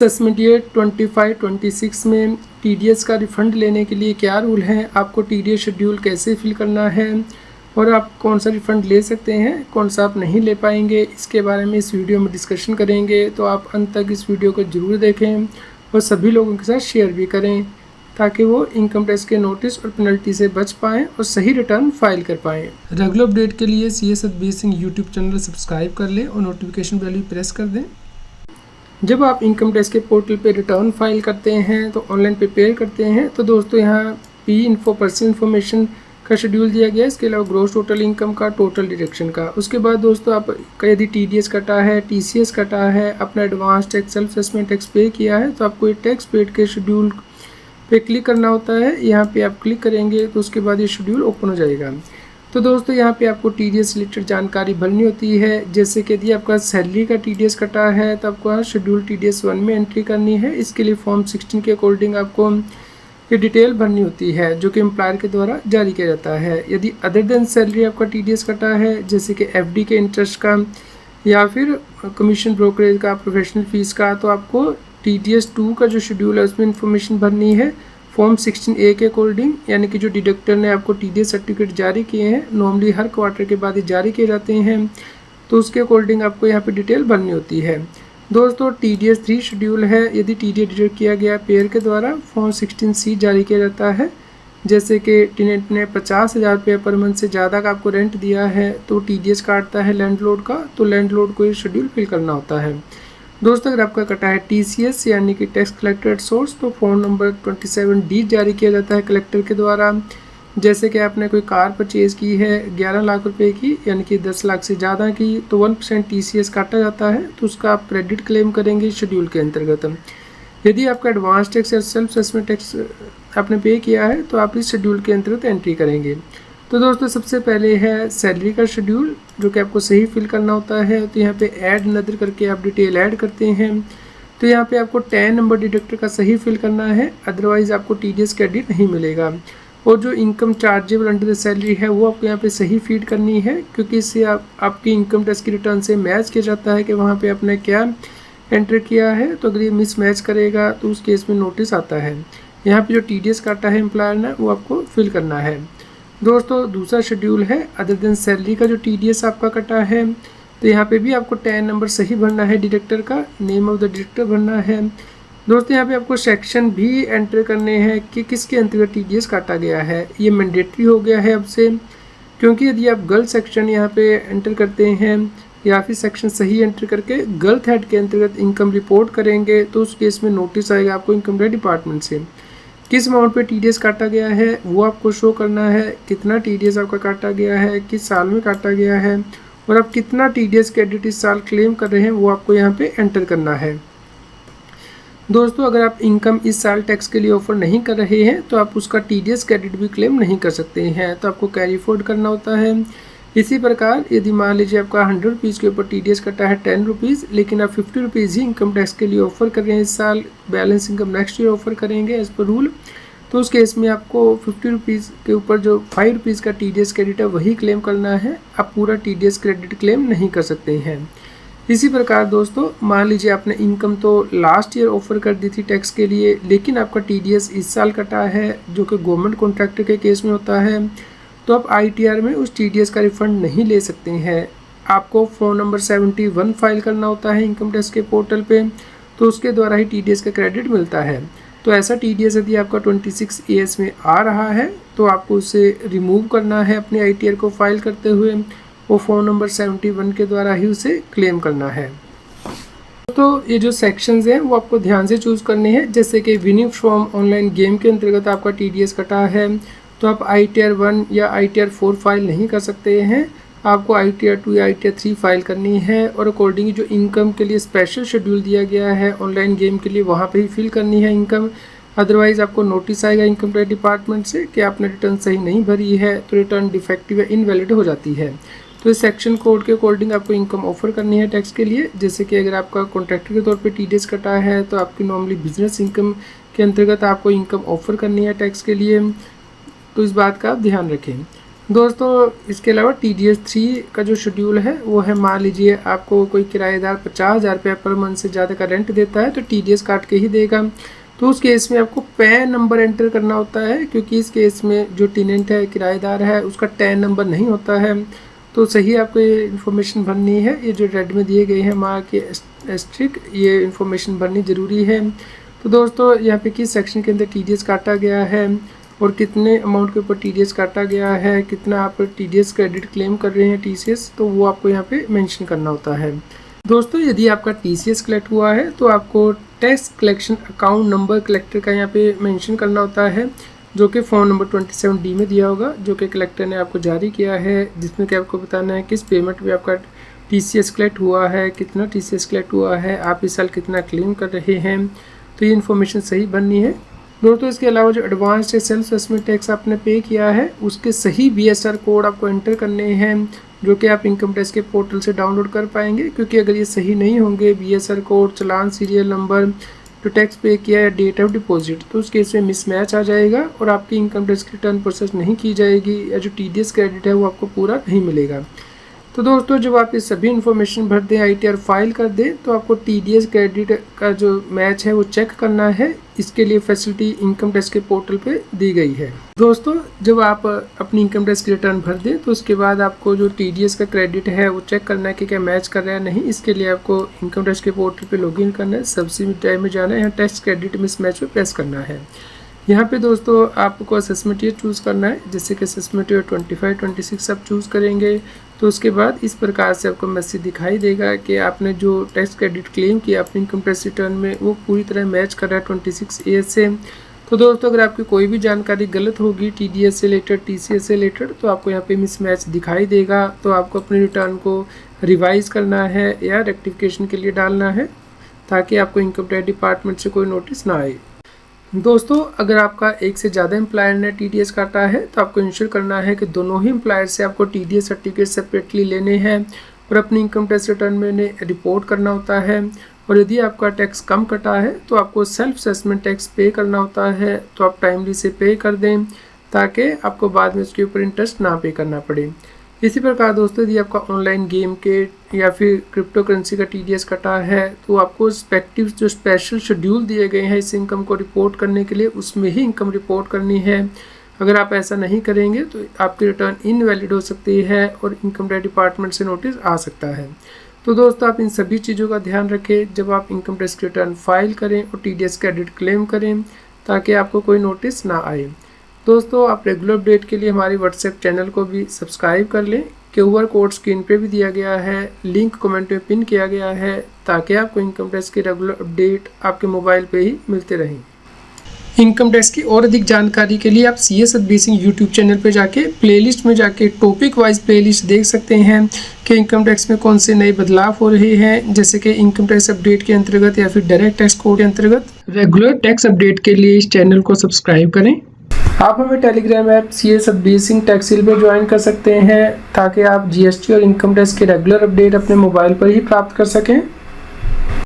Assessment year 25-26 में TDS का refund लेने के लिए क्या रूल हैं, आपको टीडीएस शेड्यूल कैसे फिल करना है और आप कौन सा रिफ़ंड ले सकते हैं, कौन सा आप नहीं ले पाएंगे, इसके बारे में इस वीडियो में डिस्कशन करेंगे। तो आप अंत तक इस वीडियो को ज़रूर देखें और सभी लोगों के साथ शेयर भी करें ताकि वो इनकम टैक्स के नोटिस और पेनल्टी से बच पाएँ और सही रिटर्न फाइल कर पाएँ। रेगुलर अपडेट के लिए CA Satbir Singh YouTube channel subscribe कर लें और नोटिफिकेशन बेल भी प्रेस कर दें। जब आप इनकम टैक्स के पोर्टल पे रिटर्न फाइल करते हैं तो ऑनलाइन प्रिपेयर करते हैं तो दोस्तों यहाँ P-Info पर्सनल इन्फॉर्मेशन का शेड्यूल दिया गया है। इसके अलावा ग्रॉस टोटल इनकम का, टोटल डिडक्शन का। उसके बाद दोस्तों आपका यदि TDS कटा है, TCS कटा है, अपना advance tax, self assessment tax पे किया है तो आपको ये टैक्स पेड के शेड्यूल पे क्लिक करना होता है। यहाँ पे आप क्लिक करेंगे तो उसके बाद ये शेड्यूल ओपन हो जाएगा। तो दोस्तों यहाँ पे आपको TDS रिलेटेड जानकारी भरनी होती है। जैसे कि यदि आपका सैलरी का TDS कटा है तो आपको शेड्यूल TDS 1 में एंट्री करनी है। इसके लिए फॉर्म 16 के अकॉर्डिंग आपको ये डिटेल भरनी होती है जो कि एम्प्लॉयर के द्वारा जारी किया जाता है। यदि अदर देन सैलरी आपका TDS कटा है, जैसे कि FD के इंटरेस्ट का या फिर कमीशन ब्रोकरेज का, प्रोफेशनल फीस का, तो आपको TDS 2 का जो शेड्यूल है उसमें इंफॉर्मेशन भरनी है फॉर्म 16A के अकॉर्डिंग। यानी कि जो डिडक्टर ने आपको TDS सर्टिफिकेट जारी किए हैं, नॉर्मली हर क्वार्टर के बाद ये जारी किए जाते हैं, तो उसके अकॉर्डिंग आपको यहाँ पे डिटेल भरनी होती है। दोस्तों TDS 3 शेड्यूल है। यदि TDS डिडक्ट किया गया पेयर के द्वारा फॉर्म 16C जारी किया जाता है। जैसे कि टेनेंट ने 50,000 रुपये पर मंथ से ज़्यादा का आपको रेंट दिया है तो TDS काटता है लैंडलॉर्ड का, तो लैंडलॉर्ड को ये शेड्यूल फिल करना होता है। दोस्तों अगर आपका कटा है TCS यानी कि टैक्स कलेक्टर एट सोर्स, तो फॉर्म नंबर 27D जारी किया जाता है कलेक्टर के द्वारा। जैसे कि आपने कोई कार परचेज़ की है 11 लाख रुपए की, यानी कि 10 लाख से ज़्यादा की, तो 1% TCS काटा जाता है, तो उसका आप क्रेडिट क्लेम करेंगे शेड्यूल के अंतर्गत। यदि आपका एडवांस टैक्स या सेल्फ असेसमेंट टैक्स आपने पे किया है तो आप इस शेड्यूल के अंतर्गत एंट्री करेंगे। तो दोस्तों सबसे पहले है सैलरी का शेड्यूल जो कि आपको सही फिल करना होता है। तो यहाँ पे ऐड नदर करके आप डिटेल ऐड करते हैं। तो यहाँ पे आपको 10 नंबर डिडक्टर का सही फिल करना है, अदरवाइज़ आपको TDS क्रेडिट नहीं मिलेगा। और जो income chargeable under the salary है वो आपको यहाँ पे सही फीड करनी है, क्योंकि इससे आपकी इनकम टैक्स की रिटर्न से मैच किया जाता है कि वहाँ पर आपने क्या एंटर किया है। तो अगर ये मिस मैच करेगा तो उस केस में नोटिस आता है। यहाँ पर जो TDS काटा है एम्प्लॉयर ने वो आपको फिल करना है। दोस्तों दूसरा शेड्यूल है अदर देन सैलरी का जो TDS आपका कटा है, तो यहाँ पे भी आपको 10 नंबर सही भरना है डिडक्टर का, नेम ऑफ द डिडक्टर भरना है। दोस्तों यहाँ पे आपको सेक्शन भी एंटर करने हैं कि किसके अंतर्गत TDS काटा गया है। ये मैंडेटरी हो गया है अब से, क्योंकि यदि आप गलत सेक्शन यहाँ पे एंटर करते हैं या फिर सेक्शन सही एंटर करके गलत हेड के अंतर्गत इनकम रिपोर्ट करेंगे तो उस केस में नोटिस आएगा आपको इनकम टैक्स डिपार्टमेंट से। किस अमाउंट पे TDS काटा गया है वो आपको शो करना है, कितना TDS आपका काटा गया है, किस साल में काटा गया है और आप कितना TDS क्रेडिट इस साल क्लेम कर रहे हैं वो आपको यहाँ पे एंटर करना है। दोस्तों अगर आप इनकम इस साल टैक्स के लिए ऑफर नहीं कर रहे हैं तो आप उसका TDS क्रेडिट भी क्लेम नहीं कर सकते हैं, तो आपको कैरी फॉरवर्ड करना होता है। इसी प्रकार यदि मान लीजिए आपका 100 रुपीज़ के ऊपर TDS कटा है 10 रुपीज़, लेकिन आप 50 रुपीज़ ही इनकम टैक्स के लिए ऑफर कर रहे हैं इस साल, balance income next year offer करेंगे एज पर रूल, तो उस केस में आपको 50 रुपीज़ के ऊपर जो 5 रुपीज़ का TDS क्रेडिट है वही क्लेम करना है, आप पूरा TDS क्रेडिट क्लेम नहीं कर सकते हैं। इसी प्रकार दोस्तों मान लीजिए आपने इनकम तो लास्ट ईयर ऑफर कर दी थी टैक्स के लिए, लेकिन आपका TDS इस साल कटा है जो कि गवर्नमेंट कॉन्ट्रैक्टर के केस में होता है, तो आप ITR में उस TDS का रिफंड नहीं ले सकते हैं। आपको फॉर्म नंबर 71 फाइल करना होता है इनकम टैक्स के पोर्टल पे, तो उसके द्वारा ही TDS का क्रेडिट मिलता है। तो ऐसा TDS यदि आपका 26 AS में आ रहा है तो आपको उसे रिमूव करना है अपने ITR को फाइल करते हुए, वो फॉर्म नंबर 71 के द्वारा ही उसे क्लेम करना है। तो ये जो सेक्शंस हैं वो आपको ध्यान से चूज़ करने हैं। जैसे कि विनिंग फ्रॉम ऑनलाइन गेम के अंतर्गत आपका TDS कटा है तो आप ITR 1 या ITR 4 फाइल नहीं कर सकते हैं, आपको ITR 2 या ITR 3 फाइल करनी है और अकॉर्डिंग जो इनकम के लिए स्पेशल शेड्यूल दिया गया है ऑनलाइन गेम के लिए वहाँ पे ही फिल करनी है इनकम। अदरवाइज़ आपको नोटिस आएगा इनकम टैक्स डिपार्टमेंट से कि आपने रिटर्न सही नहीं भरी है, तो रिटर्न डिफेक्टिव या इनवैलिड हो जाती है। तो इस सेक्शन कोड के अकॉर्डिंग आपको इनकम ऑफर करनी है टैक्स के लिए। जैसे कि अगर आपका कॉन्ट्रैक्टर के तौर पे TDS कटा है तो आपकी नॉर्मली बिजनेस इनकम के अंतर्गत आपको इनकम ऑफर करनी है टैक्स के लिए, तो इस बात का आप ध्यान रखें। दोस्तों इसके अलावा TDS 3 का जो शेड्यूल है वो है, मान लीजिए आपको कोई किराएदार 50,000 रुपये पर मंथ से ज़्यादा का रेंट देता है तो TDS काट के ही देगा। तो उस केस में आपको पैन नंबर एंटर करना होता है, क्योंकि इस केस में जो टेनेंट है, किराएदार है, उसका टैन नंबर नहीं होता है। तो सही आपको ये इन्फॉर्मेशन भरनी है। ये जो रेड में दिए गए हैं मार्क के एस्ट्रिक, ये इन्फॉर्मेशन भरनी ज़रूरी है। तो दोस्तों यहाँ पे किस सेक्शन के अंदर TDS काटा गया है और कितने अमाउंट के ऊपर TDS काटा गया है, कितना आप TDS क्रेडिट क्लेम कर रहे हैं TCS, तो वो आपको यहाँ पे मेंशन करना होता है। दोस्तों यदि आपका TCS कलेक्ट हुआ है तो आपको tax collection account number collector का यहाँ पे मेंशन करना होता है, जो कि फॉर्म नंबर 27D में दिया होगा, जो कि कलेक्टर ने आपको जारी किया है, जिसमें कि आपको बताना है किस पेमेंट में आपका TCS कलेक्ट हुआ है, कितना TCS कलेक्ट हुआ है, आप इस साल कितना क्लेम कर रहे हैं। तो ये इन्फॉर्मेशन सही बननी है। दोस्तों इसके अलावा जो एडवांस या सेल्फ असेसमेंट टैक्स आपने पे किया है उसके सही BSR कोड आपको एंटर करने हैं, जो कि आप इनकम टैक्स के पोर्टल से डाउनलोड कर पाएंगे। क्योंकि अगर ये सही नहीं होंगे, BSR कोड, चालान सीरियल नंबर, जो टैक्स पे किया है, डेट ऑफ डिपॉजिट, तो उस केस में मिसमैच आ जाएगा और आपकी इनकम टैक्स की रिटर्न प्रोसेस नहीं की जाएगी, या जो TDS क्रेडिट है वो आपको पूरा नहीं मिलेगा। तो दोस्तों जब आप ये सभी इन्फॉर्मेशन भर दें, ITR फाइल कर दें, तो आपको TDS क्रेडिट का जो मैच है वो चेक करना है। इसके लिए फैसिलिटी इनकम टैक्स के पोर्टल पे दी गई है। दोस्तों जब आप अपनी इनकम टैक्स की रिटर्न भर दें तो उसके बाद आपको जो TDS का क्रेडिट है वो चेक करना है कि क्या मैच कर रहा है नहीं। इसके लिए आपको इनकम टैक्स के पोर्टल पे लॉगिन करना है, सब्सिडी में जाना है, यहाँ टैक्स क्रेडिट मिसमैच पे प्रेस करना है। यहाँ पे दोस्तों आपको असेसमेंट ये चूज़ करना है, जैसे कि असेसमेंट ईयर 25-26 आप चूज़ करेंगे तो उसके बाद इस प्रकार से आपको मैसेज दिखाई देगा कि आपने जो टैक्स क्रेडिट क्लेम किया अपनी इनकम टैक्स रिटर्न में वो पूरी तरह मैच कर रहा है 26A से। तो दोस्तों अगर आपकी कोई भी जानकारी गलत होगी TDS से रिलेटेड, TCS से रिलेटेड, तो आपको यहाँ पे मिसमैच दिखाई देगा। तो आपको अपनी रिटर्न को रिवाइज़ करना है या रेक्टिफिकेशन के लिए डालना है, ताकि आपको इनकम टैक्स डिपार्टमेंट से कोई नोटिस ना आए। दोस्तों अगर आपका एक से ज़्यादा एम्प्लॉयर ने TDS काटा है तो आपको इंश्योर करना है कि दोनों ही एम्प्लॉयर से आपको TDS सर्टिफिकेट सेपरेटली लेने हैं और अपनी इनकम टैक्स रिटर्न में इन्हें रिपोर्ट करना होता है। और यदि आपका टैक्स कम कटा है तो आपको सेल्फ असेसमेंट टैक्स पे करना होता है, तो आप टाइमली से पे कर दें ताकि आपको बाद में उसके ऊपर इंटरेस्ट ना पे करना पड़े। इसी प्रकार दोस्तों यदि आपका ऑनलाइन गेम के या फिर क्रिप्टो करेंसी का TDS कटा है तो आपको रिस्पेक्टिव जो स्पेशल शेड्यूल दिए गए हैं इस इनकम को रिपोर्ट करने के लिए, उसमें ही इनकम रिपोर्ट करनी है। अगर आप ऐसा नहीं करेंगे तो आपकी रिटर्न इनवैलिड हो सकती है और इनकम टैक्स डिपार्टमेंट से नोटिस आ सकता है। तो दोस्तों आप इन सभी चीज़ों का ध्यान रखें जब आप इनकम टैक्स की रिटर्न फाइल करें और TDS क्रेडिट क्लेम करें, ताकि आपको कोई नोटिस ना आए। दोस्तों आप रेगुलर अपडेट के लिए हमारे WhatsApp चैनल को भी सब्सक्राइब कर लें। QR कोड स्क्रीन पे भी दिया गया है, लिंक कमेंट में पिन किया गया है, ताकि आपको इनकम टैक्स की रेगुलर अपडेट आपके मोबाइल पे ही मिलते रहें। इनकम टैक्स की और अधिक जानकारी के लिए आप CS सर्विसिंग यूट्यूब चैनल पे जाके प्लेलिस्ट में जाके टॉपिक वाइज प्लेलिस्ट देख सकते हैं कि इनकम टैक्स में कौन से नए बदलाव हो रहे हैं, जैसे कि इनकम टैक्स अपडेट के अंतर्गत या फिर डायरेक्ट टैक्स कोड के अंतर्गत। रेगुलर टैक्स अपडेट के लिए इस चैनल को सब्सक्राइब करें। आप हमें टेलीग्राम ऐप CS सर्विसिंग टैक्सिल में ज्वाइन कर सकते हैं, ताकि आप GST और इनकम टैक्स के रेगुलर अपडेट अपने मोबाइल पर ही प्राप्त कर सकें।